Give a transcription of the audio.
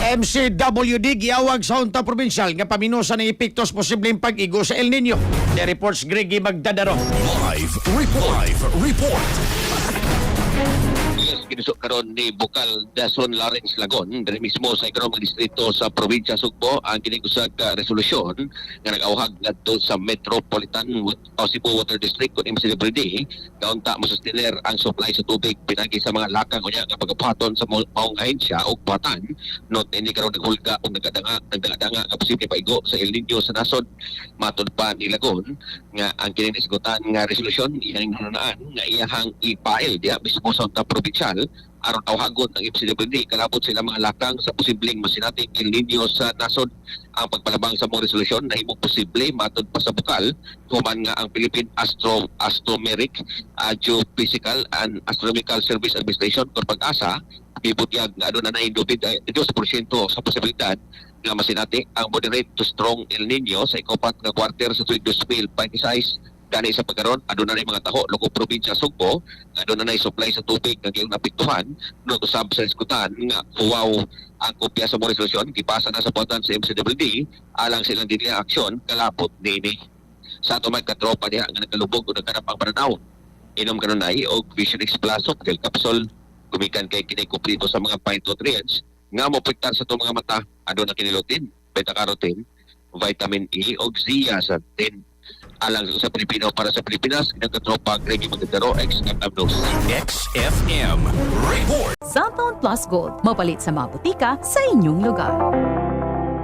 MCWD giawag sa unta provinsyal nga paminusa ng epektos posibleng pag-igo sa El Nino. The reports Greggy Magdadaro. Live report. Kinusok karon ni Bukal Dason Lawrence Lagon diri mismo sa ikaduhang distrito sa probinsya Sugbo ang kinig-usag resolusyon nga nag-awhag ngadto sa Metropolitan Cebu Water District kun MCWD kaunta masustener ang supply sa tubig pinagi sa mga lakang unya nga pagpaton sa maong ahensya o batan not ini karon naghulga og nagdanga nga posible paigo sa El Nino sa nasod. Matud pa ni Lagon nga ang kining-isgutan nga resolusyon iyang hananaan nga iyahang i-file diha mismo sa unta provinsyal aron awhagon ang MCWD kalabot sila mga lakang sa posibleng masinating El Nino sa nasod. Ang pagpalabang sa mga resolusyon nahimo posible matud pa sa Bukal human nga ang Philippine Astrometric Geophysical and Astronomical Service Administration or PAGASA ibutyag nga aduna na 2% sa posibilidad nga masinati ang moderate to strong El Nino sa ikapat nga quarter sa tuig 2026. Gani sa pagkaroon, aduna na mga taho, loko probinsya Sugbo, aduna na supply sa tubig nga gayong napiktuhan, no usab sa iskutan nga huwaw ang kopya sa mga resolusyon, gipasa na sa puwatan sa MCWD, alang silang dinili aksyon, kalapot nini. Sa ato may katropa niya nga nagkalubog o nagkanap ang pananaw. Inom kanunay o Vision X Plus of gel capsule, gumikan kay kinikumpleto sa mga phytonutrients, nga mopektar sa itong mga mata, aduna kinilutin, beta-carotene, vitamin E o zeaxanthin. Alang sa Pilipino para sa Pilipinas, nagkatropa Greggy Magdadaro, ex-Captain XFM report. Cellphone Plus Gold, mapalit sa mga butika sa inyong lugar.